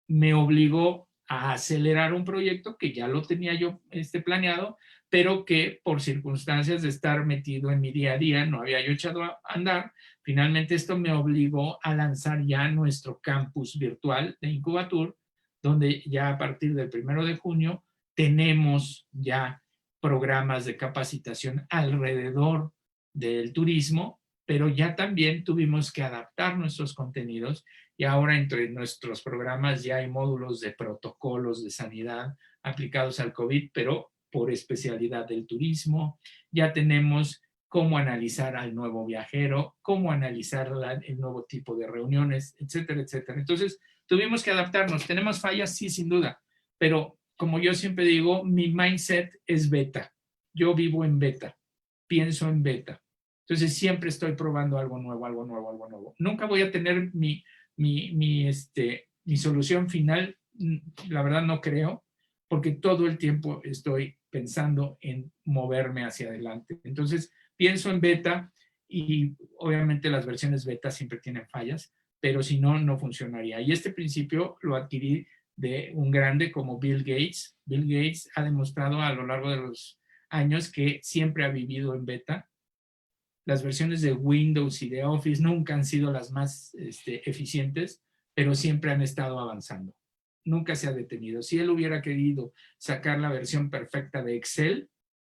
me obligó a acelerar un proyecto que ya lo tenía yo planeado, pero que por circunstancias de estar metido en mi día a día no había yo echado a andar. Finalmente esto me obligó a lanzar ya nuestro campus virtual de Incubatur, donde ya a partir del 1 de junio tenemos ya programas de capacitación alrededor del turismo, pero ya también tuvimos que adaptar nuestros contenidos, y ahora entre nuestros programas ya hay módulos de protocolos de sanidad aplicados al COVID, pero por especialidad del turismo. Ya tenemos cómo analizar al nuevo viajero, cómo analizar el nuevo tipo de reuniones, etcétera, etcétera. Entonces, tuvimos que adaptarnos. ¿Tenemos fallas? Sí, sin duda, pero como yo siempre digo, mi mindset es beta. Yo vivo en beta, pienso en beta. Entonces, siempre estoy probando algo nuevo, algo nuevo, algo nuevo. Nunca voy a tener mi solución final, la verdad no creo, porque todo el tiempo estoy pensando en moverme hacia adelante. Entonces, pienso en beta y obviamente las versiones beta siempre tienen fallas, pero si no, no funcionaría. Y este principio lo adquirí de un grande como Bill Gates. Bill Gates ha demostrado a lo largo de los años que siempre ha vivido en beta. Las versiones de Windows y de Office nunca han sido las más eficientes, pero siempre han estado avanzando. Nunca se ha detenido. Si él hubiera querido sacar la versión perfecta de Excel,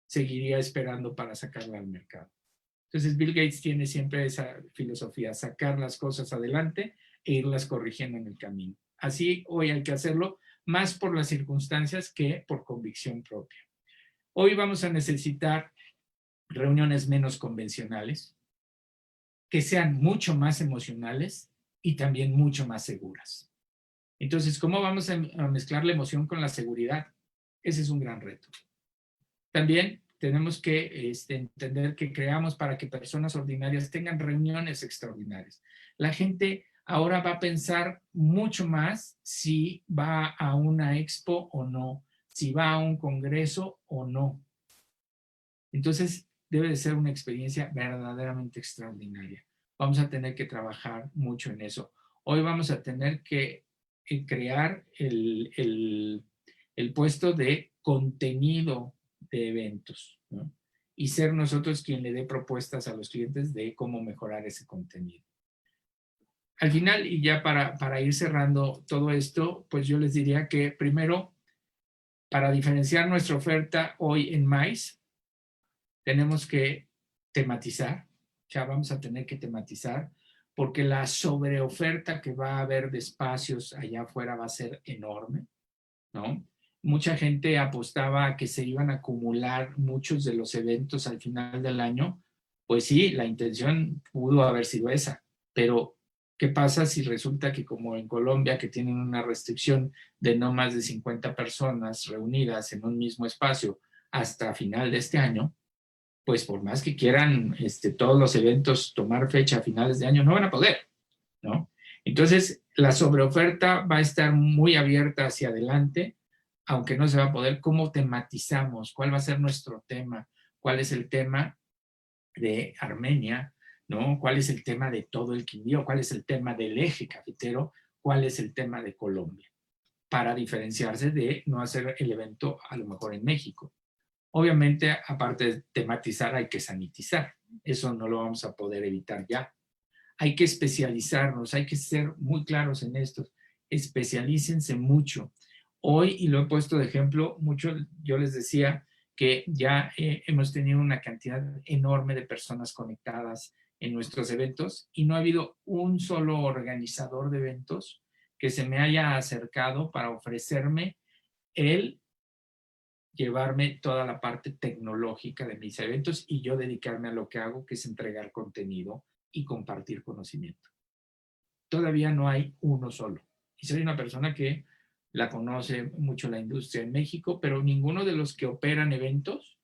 seguiría esperando para sacarla al mercado. Entonces, Bill Gates tiene siempre esa filosofía, sacar las cosas adelante e irlas corrigiendo en el camino. Así hoy hay que hacerlo, más por las circunstancias que por convicción propia. Hoy vamos a necesitar reuniones menos convencionales, que sean mucho más emocionales y también mucho más seguras. Entonces, ¿cómo vamos a mezclar la emoción con la seguridad? Ese es un gran reto. También tenemos que entender que creamos para que personas ordinarias tengan reuniones extraordinarias. La gente ahora va a pensar mucho más si va a una expo o no, si va a un congreso o no. Entonces, debe de ser una experiencia verdaderamente extraordinaria. Vamos a tener que trabajar mucho en eso. Hoy vamos a tener que crear el puesto de contenido de eventos, ¿no? Y ser nosotros quien le dé propuestas a los clientes de cómo mejorar ese contenido. Al final, y ya para ir cerrando todo esto, pues yo les diría que primero, para diferenciar nuestra oferta hoy en MICE, tenemos que tematizar, ya vamos a tener que tematizar, porque la sobreoferta que va a haber de espacios allá afuera va a ser enorme, ¿no? Mucha gente apostaba a que se iban a acumular muchos de los eventos al final del año. Pues sí, la intención pudo haber sido esa, pero ¿qué pasa si resulta que como en Colombia, que tienen una restricción de no más de 50 personas reunidas en un mismo espacio hasta final de este año, pues por más que quieran todos los eventos tomar fecha a finales de año, no van a poder, ¿no? Entonces, la sobreoferta va a estar muy abierta hacia adelante, aunque no se va a poder. ¿Cómo tematizamos? ¿Cuál va a ser nuestro tema? ¿Cuál es el tema de Armenia? ¿No? ¿Cuál es el tema de todo el Quindío? ¿Cuál es el tema del eje cafetero? ¿Cuál es el tema de Colombia? Para diferenciarse de no hacer el evento a lo mejor en México. Obviamente, aparte de tematizar, hay que sanitizar. Eso no lo vamos a poder evitar ya. Hay que especializarnos, hay que ser muy claros en esto. Especialícense mucho. Hoy, y lo he puesto de ejemplo, mucho, yo les decía que ya hemos tenido una cantidad enorme de personas conectadas en nuestros eventos y no ha habido un solo organizador de eventos que se me haya acercado para ofrecerme el llevarme toda la parte tecnológica de mis eventos y yo dedicarme a lo que hago, que es entregar contenido y compartir conocimiento. Todavía no hay uno solo. Y soy una persona que la conoce mucho la industria en México, pero ninguno de los que operan eventos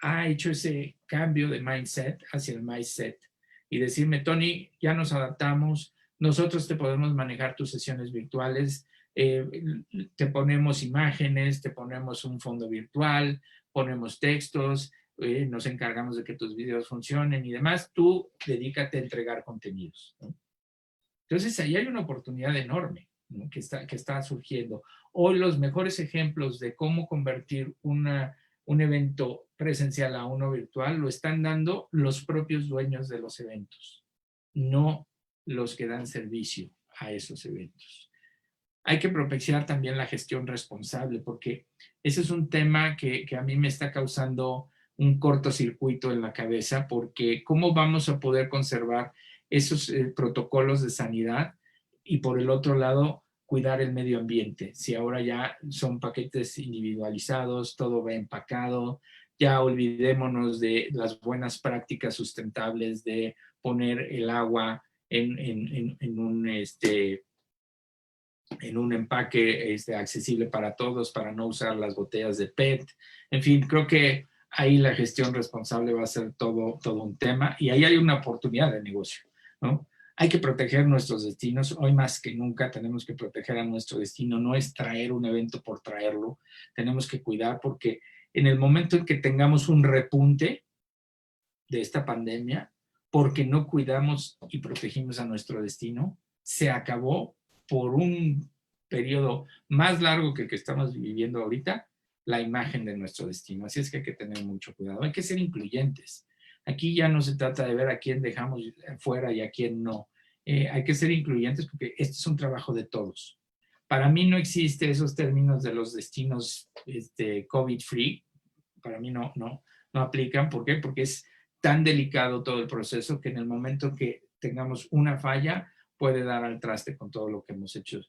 ha hecho ese cambio de mindset hacia el mindset y decirme, Tony, ya nos adaptamos, nosotros te podemos manejar tus sesiones virtuales, te ponemos imágenes, te ponemos un fondo virtual, ponemos textos, nos encargamos de que tus videos funcionen y demás, tú dedícate a entregar contenidos, ¿no? Entonces ahí hay una oportunidad enorme, ¿no? que está surgiendo. Hoy los mejores ejemplos de cómo convertir un evento presencial a uno virtual lo están dando los propios dueños de los eventos, no los que dan servicio a esos eventos. Hay que propiciar también la gestión responsable, porque ese es un tema que a mí me está causando un cortocircuito en la cabeza, porque ¿cómo vamos a poder conservar esos protocolos de sanidad y por el otro lado cuidar el medio ambiente? Si ahora ya son paquetes individualizados, todo va empacado, ya olvidémonos de las buenas prácticas sustentables de poner el agua en un empaque accesible para todos, para no usar las botellas de PET. En fin, creo que ahí la gestión responsable va a ser todo un tema y ahí hay una oportunidad de negocio, ¿no? Hay que proteger nuestros destinos. Hoy más que nunca tenemos que proteger a nuestro destino. No es traer un evento por traerlo. Tenemos que cuidar porque en el momento en que tengamos un repunte de esta pandemia, porque no cuidamos y protegimos a nuestro destino, se acabó por un periodo más largo que el que estamos viviendo ahorita, la imagen de nuestro destino. Así es que hay que tener mucho cuidado. Hay que ser incluyentes. Aquí ya no se trata de ver a quién dejamos fuera y a quién no. Hay que ser incluyentes porque esto es un trabajo de todos. Para mí no existe esos términos de los destinos COVID-free. Para mí no aplican. ¿Por qué? Porque es tan delicado todo el proceso que en el momento que tengamos una falla puede dar al traste con todo lo que hemos hecho.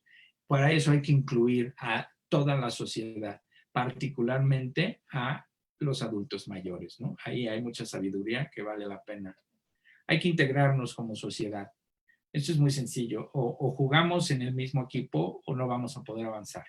Para eso hay que incluir a toda la sociedad, particularmente a los adultos mayores, ¿no? Ahí hay mucha sabiduría que vale la pena. Hay que integrarnos como sociedad. Esto es muy sencillo. O jugamos en el mismo equipo o no vamos a poder avanzar,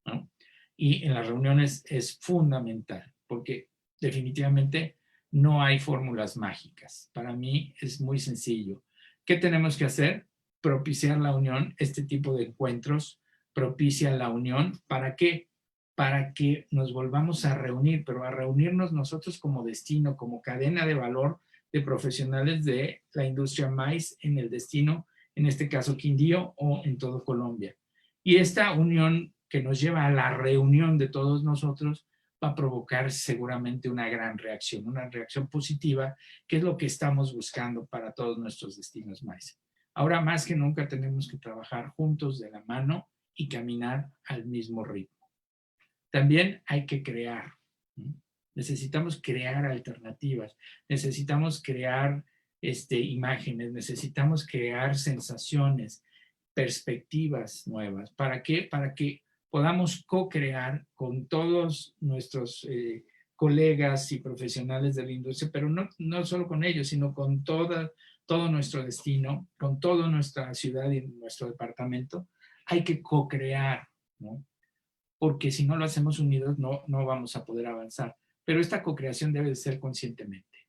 ¿no? Y en las reuniones es fundamental porque definitivamente no hay fórmulas mágicas. Para mí es muy sencillo. ¿Qué tenemos que hacer? Propiciar la unión. Este tipo de encuentros propician la unión. ¿Para qué? Para que nos volvamos a reunir, pero a reunirnos nosotros como destino, como cadena de valor de profesionales de la industria maíz en el destino, en este caso Quindío o en todo Colombia. Y esta unión que nos lleva a la reunión de todos nosotros va a provocar seguramente una reacción positiva, que es lo que estamos buscando para todos nuestros destinos maíz. Ahora más que nunca tenemos que trabajar juntos de la mano y caminar al mismo ritmo. También hay que crear. Necesitamos crear alternativas, necesitamos crear imágenes, necesitamos crear sensaciones, perspectivas nuevas. ¿Para qué? Para que podamos co-crear con todos nuestros colegas y profesionales de la industria, pero no solo con ellos, sino con todo nuestro destino, con toda nuestra ciudad y nuestro departamento. Hay que co-crear, ¿no? Porque si no lo hacemos unidos no vamos a poder avanzar. Pero esta co-creación debe ser conscientemente.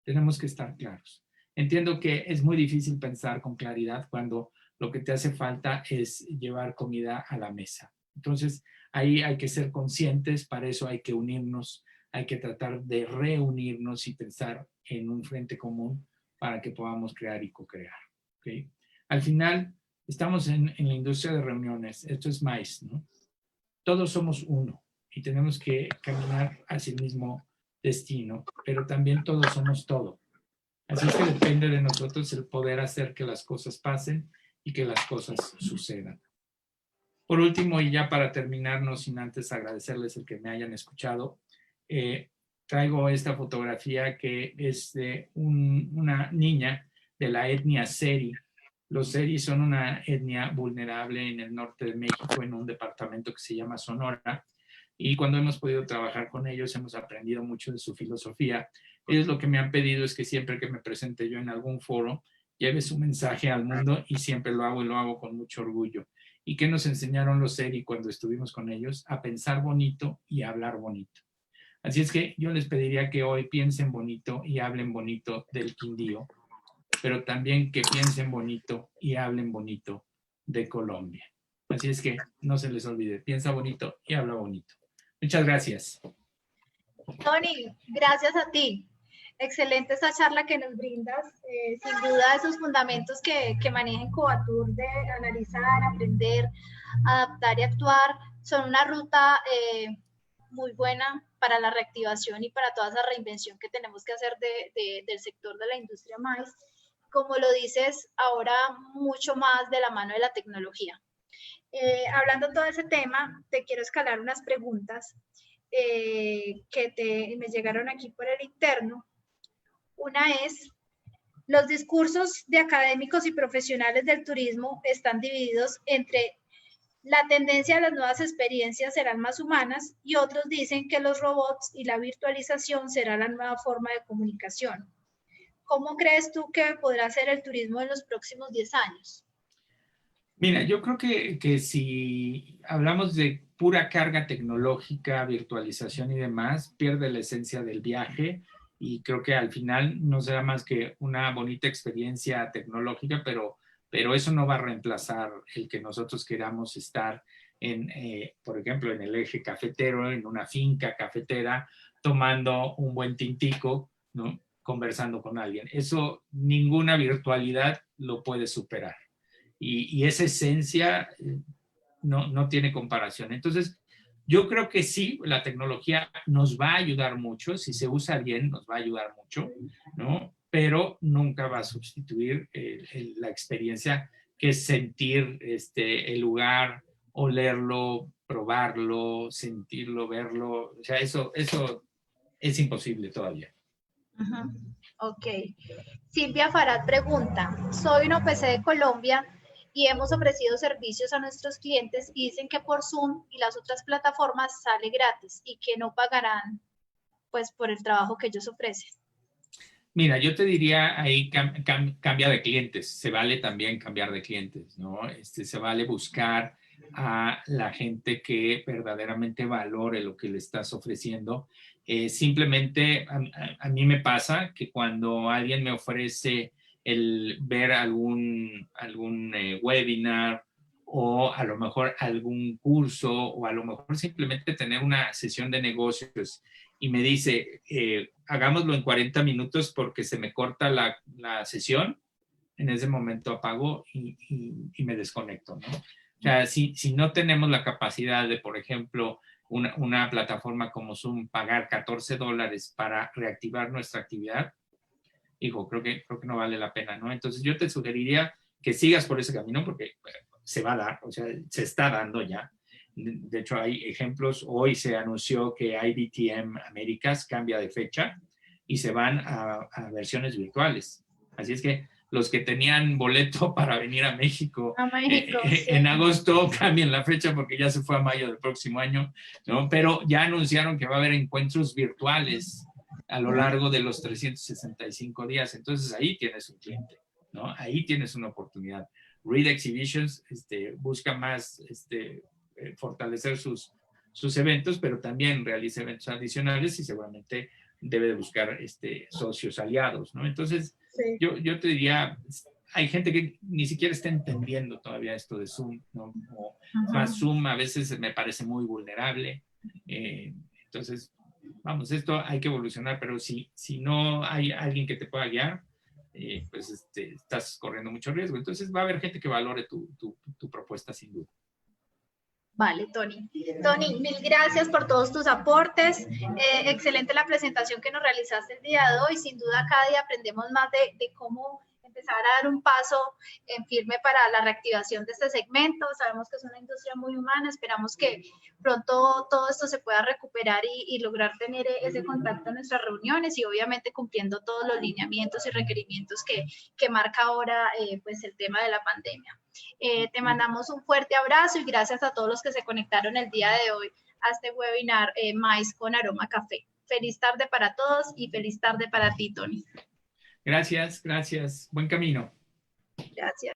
Tenemos que estar claros. Entiendo que es muy difícil pensar con claridad cuando lo que te hace falta es llevar comida a la mesa. Entonces, ahí hay que ser conscientes, para eso hay que unirnos, hay que tratar de reunirnos y pensar en un frente común para que podamos crear y co-crear. ¿Okay? Al final, estamos en la industria de reuniones. Esto es maíz, ¿no? Todos somos uno y tenemos que caminar hacia el mismo destino, pero también todos somos todo. Así es que depende de nosotros el poder hacer que las cosas pasen y que las cosas sucedan. Por último, y ya para terminar, no sin antes agradecerles el que me hayan escuchado, traigo esta fotografía que es de una niña de la etnia Seri. Los Seri son una etnia vulnerable en el norte de México, en un departamento que se llama Sonora, y cuando hemos podido trabajar con ellos hemos aprendido mucho de su filosofía. Ellos lo que me han pedido es que siempre que me presente yo en algún foro, lleve su mensaje al mundo, y siempre lo hago y lo hago con mucho orgullo. ¿Y qué nos enseñaron los Seri cuando estuvimos con ellos? A pensar bonito y a hablar bonito. Así es que yo les pediría que hoy piensen bonito y hablen bonito del Quindío, pero también que piensen bonito y hablen bonito de Colombia. Así es que no se les olvide, piensa bonito y habla bonito. Muchas gracias. Tony, gracias a ti. Excelente esta charla que nos brindas. Sin duda esos fundamentos que maneja Incubatur de analizar, aprender, adaptar y actuar son una ruta muy buena para la reactivación y para toda esa reinvención que tenemos que hacer del sector de la industria maíz. Como lo dices, ahora mucho más de la mano de la tecnología. Hablando de todo ese tema, te quiero escalar unas preguntas que me llegaron aquí por el interno. Una es, los discursos de académicos y profesionales del turismo están divididos entre la tendencia a las nuevas experiencias serán más humanas, y otros dicen que los robots y la virtualización será la nueva forma de comunicación. ¿Cómo crees tú que podrá ser el turismo en los próximos 10 años? Mira, yo creo que si hablamos de pura carga tecnológica, virtualización y demás, pierde la esencia del viaje, y creo que al final no será más que una bonita experiencia tecnológica, pero eso no va a reemplazar el que nosotros queramos estar por ejemplo, en el eje cafetero, en una finca cafetera, tomando un buen tintico, ¿no? Conversando con alguien. Eso ninguna virtualidad lo puede superar. Y esa esencia no tiene comparación. Entonces, yo creo que sí, la tecnología nos va a ayudar mucho, si se usa bien nos va a ayudar mucho, ¿no? Pero nunca va a sustituir la experiencia que es sentir el lugar, olerlo, probarlo, sentirlo, verlo. O sea, eso es imposible todavía. Ok. Silvia Farad pregunta, soy una OPC de Colombia y hemos ofrecido servicios a nuestros clientes y dicen que por Zoom y las otras plataformas sale gratis y que no pagarán pues por el trabajo que ellos ofrecen. Mira, yo te diría ahí cambia de clientes, se vale también cambiar de clientes, ¿no? Se vale buscar a la gente que verdaderamente valore lo que le estás ofreciendo. Simplemente a mí me pasa que cuando alguien me ofrece el ver algún webinar o a lo mejor algún curso o a lo mejor simplemente tener una sesión de negocios y me dice, hagámoslo en 40 minutos porque se me corta la sesión, en ese momento apago y me desconecto, ¿no? O sea, si no tenemos la capacidad de, por ejemplo, una plataforma como Zoom, pagar $14 para reactivar nuestra actividad, digo, creo que no vale la pena, ¿no? Entonces yo te sugeriría que sigas por ese camino porque se va a dar, o sea, se está dando ya. De hecho, hay ejemplos. Hoy se anunció que IBTM Américas cambia de fecha y se van a versiones virtuales. Así es que los que tenían boleto para venir a México, Sí. en agosto cambien la fecha porque ya se fue a mayo del próximo año, ¿no? Pero ya anunciaron que va a haber encuentros virtuales a lo largo de los 365 días. Entonces ahí tienes un cliente, ¿no? Ahí tienes una oportunidad. Read Exhibitions busca más fortalecer sus eventos, pero también realiza eventos adicionales y seguramente debe de buscar socios aliados, ¿no? Entonces, sí. yo te diría, hay gente que ni siquiera está entendiendo todavía esto de Zoom, ¿no? Más Zoom a veces me parece muy vulnerable. Entonces, vamos, esto hay que evolucionar, pero si no hay alguien que te pueda guiar, pues estás corriendo mucho riesgo. Entonces va a haber gente que valore tu propuesta sin duda. Vale, Tony. Tony, mil gracias por todos tus aportes. Excelente la presentación que nos realizaste el día de hoy. Sin duda, cada día aprendemos más de cómo empezar a dar un paso en firme para la reactivación de este segmento. Sabemos que es una industria muy humana. Esperamos que pronto todo esto se pueda recuperar y lograr tener ese contacto en nuestras reuniones y obviamente cumpliendo todos los lineamientos y requerimientos que marca ahora pues el tema de la pandemia. Te mandamos un fuerte abrazo y gracias a todos los que se conectaron el día de hoy a este webinar Mais con Aroma Café. Feliz tarde para todos y feliz tarde para ti, Tony. Gracias. Buen camino. Gracias.